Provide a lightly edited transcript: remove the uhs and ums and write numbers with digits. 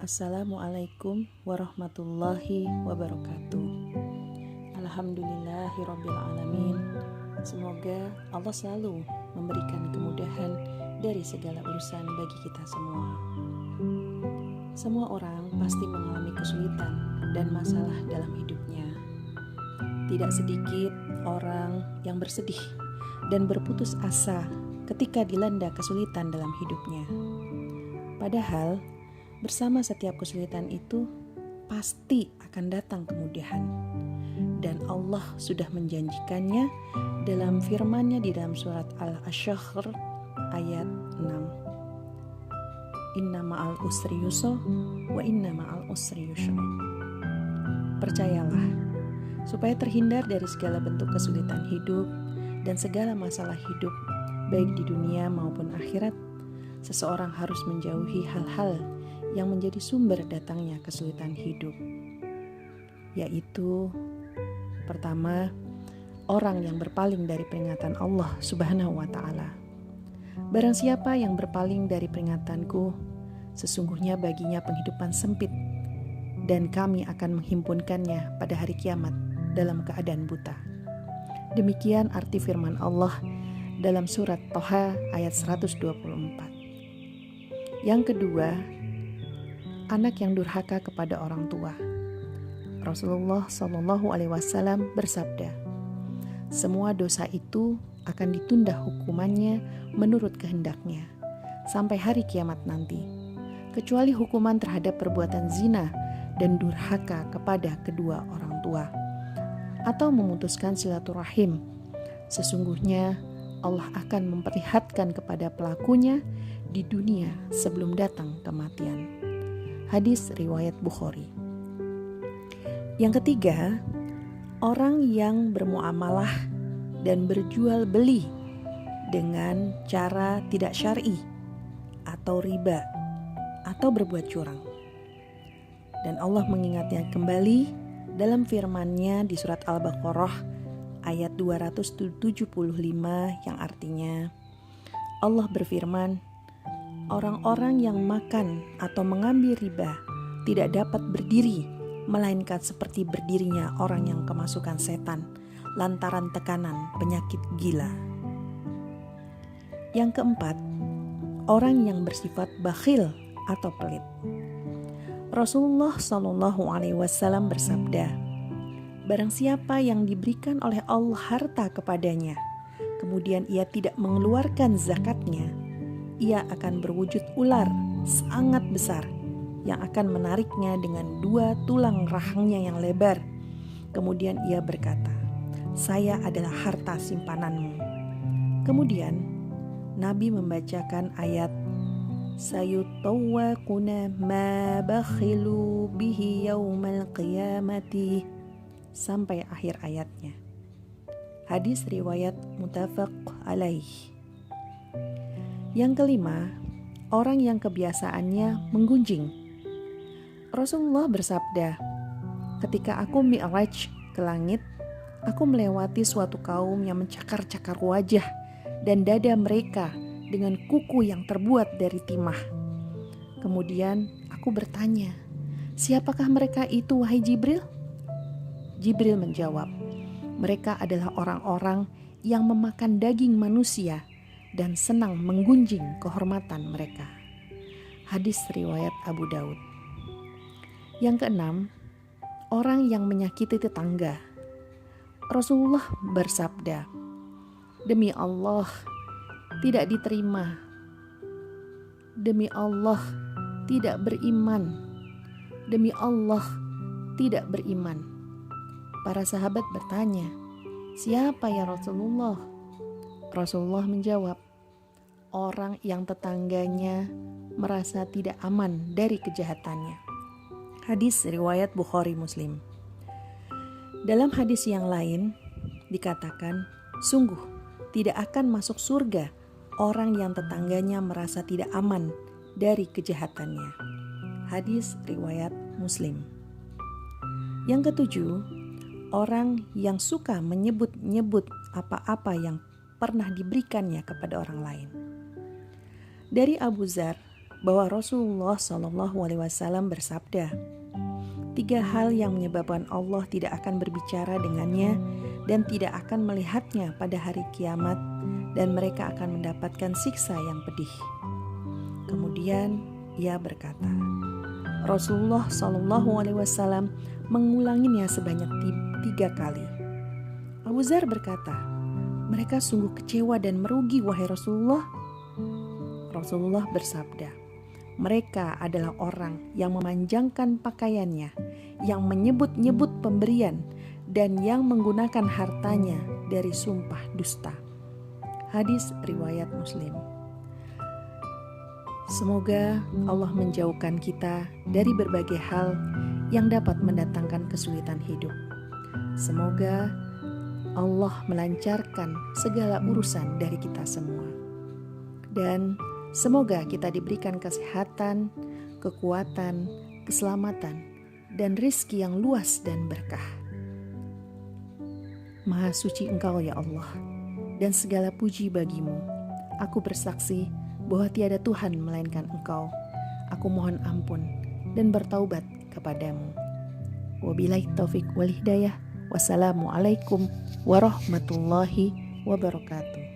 Assalamualaikum warahmatullahi wabarakatuh. Alhamdulillahirrabbilalamin. Semoga Allah selalu memberikan kemudahan dari segala urusan bagi kita semua. Semua orang pasti mengalami kesulitan dan masalah dalam hidupnya. Tidak sedikit orang yang bersedih dan berputus asa ketika dilanda kesulitan dalam hidupnya. Padahal bersama setiap kesulitan itu pasti akan datang kemudahan. Dan Allah sudah menjanjikannya dalam firman-Nya di dalam surat Al-Asy-Syahr ayat 6. Inna ma'al usri yusra wa inna ma'al usri yusra. Percayalah, supaya terhindar dari segala bentuk kesulitan hidup dan segala masalah hidup, baik di dunia maupun akhirat, seseorang harus menjauhi hal-hal yang menjadi sumber datangnya kesulitan hidup, yaitu pertama, orang yang berpaling dari peringatan Allah Subhanahu wa ta'ala. Barang siapa yang berpaling dari peringatanku, sesungguhnya baginya penghidupan sempit, dan kami akan menghimpunkannya pada hari kiamat dalam keadaan buta. Demikian arti firman Allah dalam surat Toha ayat 124. Yang kedua, anak yang durhaka kepada orang tua. Rasulullah SAW bersabda, semua dosa itu akan ditunda hukumannya menurut kehendaknya sampai hari kiamat nanti, kecuali hukuman terhadap perbuatan zina dan durhaka kepada kedua orang tua, atau memutuskan silaturahim. Sesungguhnya Allah akan memperlihatkan kepada pelakunya di dunia sebelum datang kematian. Hadis riwayat Bukhari. Yang ketiga, orang yang bermuamalah dan berjual beli dengan cara tidak syar'i atau riba atau berbuat curang. Dan Allah mengingatnya kembali dalam firman-Nya di surat Al-Baqarah ayat 275 yang artinya Allah berfirman, orang-orang yang makan atau mengambil riba tidak dapat berdiri, melainkan seperti berdirinya orang yang kemasukan setan lantaran tekanan penyakit gila. Yang keempat, orang yang bersifat bakhil atau pelit. Rasulullah SAW bersabda, barang siapa yang diberikan oleh Allah harta kepadanya, kemudian ia tidak mengeluarkan zakatnya, ia akan berwujud ular sangat besar yang akan menariknya dengan 2 tulang rahangnya yang lebar. Kemudian ia berkata, saya adalah harta simpananmu. Kemudian Nabi membacakan ayat sayutawwaquna ma bakhilu bihi yaumal qiyamati sampai akhir ayatnya. Hadis riwayat muttafaq alaih. Yang kelima, orang yang kebiasaannya menggunjing. Rasulullah bersabda, ketika aku mi'raj ke langit, aku melewati suatu kaum yang mencakar-cakar wajah dan dada mereka dengan kuku yang terbuat dari timah. Kemudian aku bertanya, siapakah mereka itu wahai Jibril? Jibril menjawab, mereka adalah orang-orang yang memakan daging manusia dan senang menggunjing kehormatan mereka. Hadis riwayat Abu Daud. Yang keenam, orang yang menyakiti tetangga. Rasulullah bersabda, demi Allah tidak diterima, demi Allah tidak beriman, demi Allah tidak beriman. Para sahabat bertanya, siapa ya Rasulullah? Rasulullah menjawab, orang yang tetangganya merasa tidak aman dari kejahatannya. Hadis riwayat Bukhari Muslim. Dalam hadis yang lain dikatakan, sungguh tidak akan masuk surga orang yang tetangganya merasa tidak aman dari kejahatannya. Hadis riwayat Muslim. Yang ketujuh, orang yang suka menyebut-nyebut apa-apa yang pernah diberikannya kepada orang lain. Dari Abu Dzar bahwa Rasulullah SAW bersabda, 3 hal yang menyebabkan Allah tidak akan berbicara dengannya dan tidak akan melihatnya pada hari kiamat, dan mereka akan mendapatkan siksa yang pedih. Kemudian ia berkata, Rasulullah SAW mengulanginya sebanyak 3 kali. Abu Dzar berkata, mereka sungguh kecewa dan merugi wahai Rasulullah. Rasulullah bersabda, mereka adalah orang yang memanjangkan pakaiannya, yang menyebut-nyebut pemberian, dan yang menggunakan hartanya dari sumpah dusta. Hadis riwayat Muslim. Semoga Allah menjauhkan kita dari berbagai hal yang dapat mendatangkan kesulitan hidup. Semoga Allah melancarkan segala urusan dari kita semua. Dan semoga kita diberikan kesehatan, kekuatan, keselamatan, dan rizki yang luas dan berkah. Maha suci Engkau ya Allah, dan segala puji bagimu. Aku bersaksi bahwa tiada Tuhan melainkan Engkau. Aku mohon ampun dan bertaubat kepadamu. Wabillahi taufik wal hidayah. Wassalamualaikum warahmatullahi wabarakatuh.